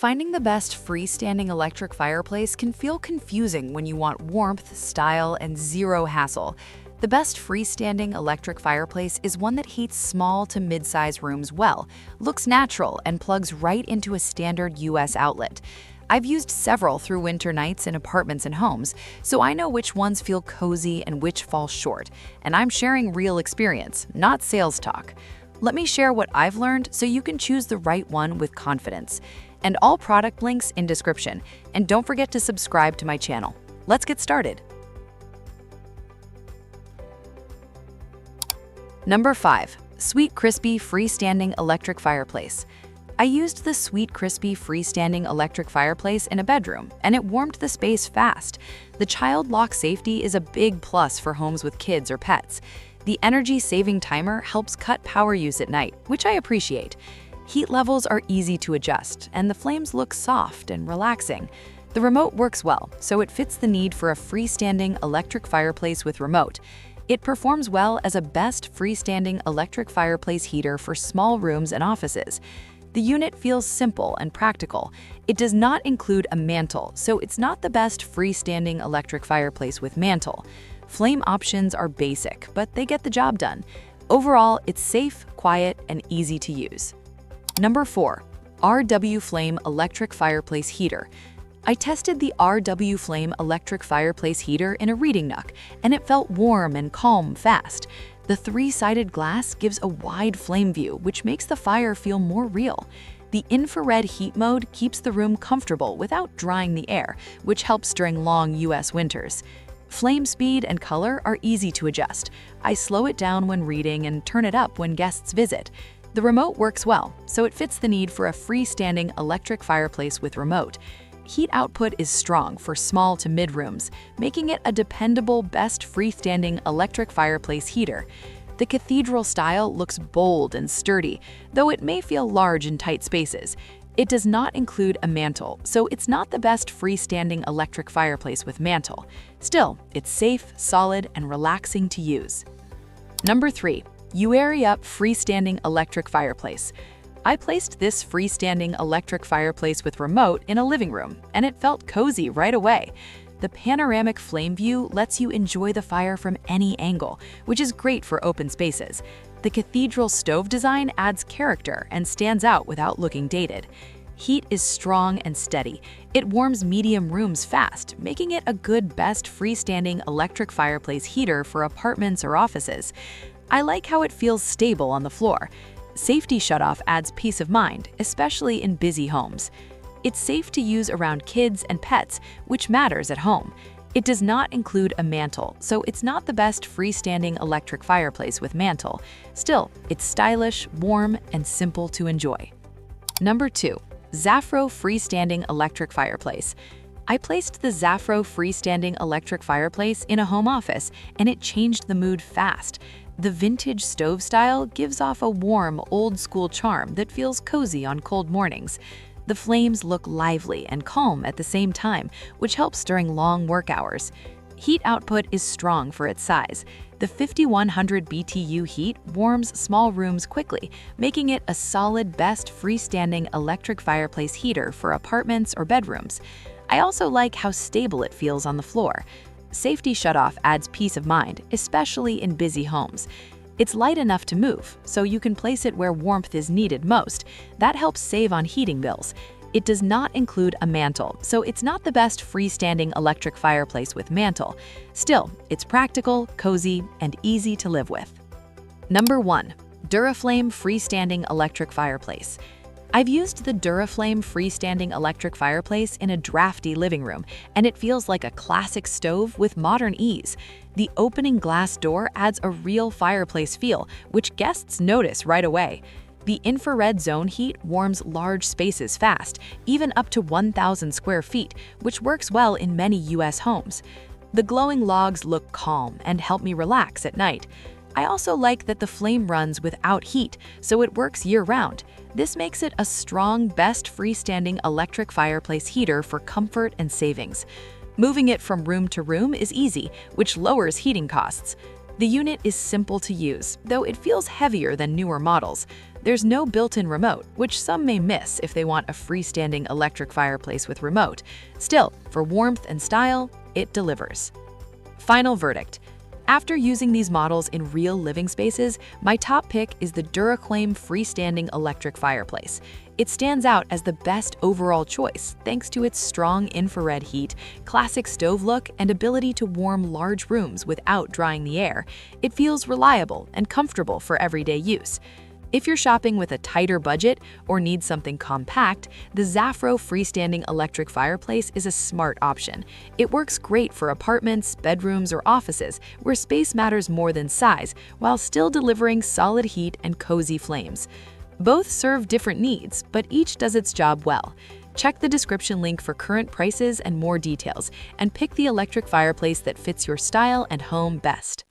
Finding the best freestanding electric fireplace can feel confusing when you want warmth, style, and zero hassle. The best freestanding electric fireplace is one that heats small to mid-size rooms well, looks natural, and plugs right into a standard US outlet. I've used several through winter nights in apartments and homes, so I know which ones feel cozy and which fall short, and I'm sharing real experience, not sales talk. Let me share what I've learned so you can choose the right one with confidence. And all product links in description. And don't forget to subscribe to my channel. Let's get started. Number 5. Sweet Crispy Freestanding Electric Fireplace. I used the Sweet Crispy Freestanding Electric Fireplace in a bedroom, and it warmed the space fast. The child lock safety is a big plus for homes with kids or pets. The energy-saving timer helps cut power use at night, which I appreciate. Heat levels are easy to adjust, and the flames look soft and relaxing. The remote works well, so it fits the need for a freestanding electric fireplace with remote. It performs well as a best freestanding electric fireplace heater for small rooms and offices. The unit feels simple and practical. It does not include a mantle, so it's not the best freestanding electric fireplace with mantle. Flame options are basic, but they get the job done. Overall, it's safe, quiet, and easy to use. Number 4. RW Flame Electric Fireplace Heater. I tested the RW Flame Electric Fireplace Heater in a reading nook, and it felt warm and calm fast. The three-sided glass gives a wide flame view, which makes the fire feel more real. The infrared heat mode keeps the room comfortable without drying the air, which helps during long US winters. Flame speed and color are easy to adjust. I slow it down when reading and turn it up when guests visit. The remote works well, so it fits the need for a freestanding electric fireplace with remote. Heat output is strong for small to mid rooms, making it a dependable best freestanding electric fireplace heater. The cathedral style looks bold and sturdy, though it may feel large in tight spaces. It does not include a mantle, so it's not the best freestanding electric fireplace with mantle. Still, it's safe, solid, and relaxing to use. Number 3. Up Freestanding Electric Fireplace. I placed this freestanding electric fireplace with remote in a living room, and it felt cozy right away. The panoramic flame view lets you enjoy the fire from any angle, which is great for open spaces. The cathedral stove design adds character and stands out without looking dated. Heat is strong and steady. It warms medium rooms fast, making it a good best freestanding electric fireplace heater for apartments or offices. I like how it feels stable on the floor. Safety shutoff adds peace of mind, especially in busy homes. It's safe to use around kids and pets, which matters at home. It does not include a mantle, so it's not the best freestanding electric fireplace with mantle. Still, it's stylish, warm, and simple to enjoy. Number 2. ZAFRO Freestanding Electric Fireplace. I placed the ZAFRO Freestanding Electric Fireplace in a home office, and it changed the mood fast. The vintage stove style gives off a warm, old-school charm that feels cozy on cold mornings. The flames look lively and calm at the same time, which helps during long work hours. Heat output is strong for its size. The 5100 BTU heat warms small rooms quickly, making it a solid best freestanding electric fireplace heater for apartments or bedrooms. I also like how stable it feels on the floor. Safety shutoff adds peace of mind, especially in busy homes. It's light enough to move, so you can place it where warmth is needed most. That helps save on heating bills. It does not include a mantle, so it's not the best freestanding electric fireplace with mantle. Still, it's practical, cozy, and easy to live with. Number 1. Duraflame Freestanding Electric Fireplace. I've used the Duraflame Freestanding Electric Fireplace in a drafty living room, and it feels like a classic stove with modern ease. The opening glass door adds a real fireplace feel, which guests notice right away. The infrared zone heat warms large spaces fast, even up to 1,000 square feet, which works well in many US homes. The glowing logs look calm and help me relax at night. I also like that the flame runs without heat, so it works year-round. This makes it a strong, best freestanding electric fireplace heater for comfort and savings. Moving it from room to room is easy, which lowers heating costs. The unit is simple to use, though it feels heavier than newer models. There's no built-in remote, which some may miss if they want a freestanding electric fireplace with remote. Still, for warmth and style, it delivers. Final verdict. After using these models in real living spaces, my top pick is the Duraflame Freestanding Electric Fireplace. It stands out as the best overall choice thanks to its strong infrared heat, classic stove look, and ability to warm large rooms without drying the air. It feels reliable and comfortable for everyday use. If you're shopping with a tighter budget or need something compact, the ZAFRO Freestanding Electric Fireplace is a smart option. It works great for apartments, bedrooms, or offices where space matters more than size, while still delivering solid heat and cozy flames. Both serve different needs, but each does its job well. Check the description link for current prices and more details, and pick the electric fireplace that fits your style and home best.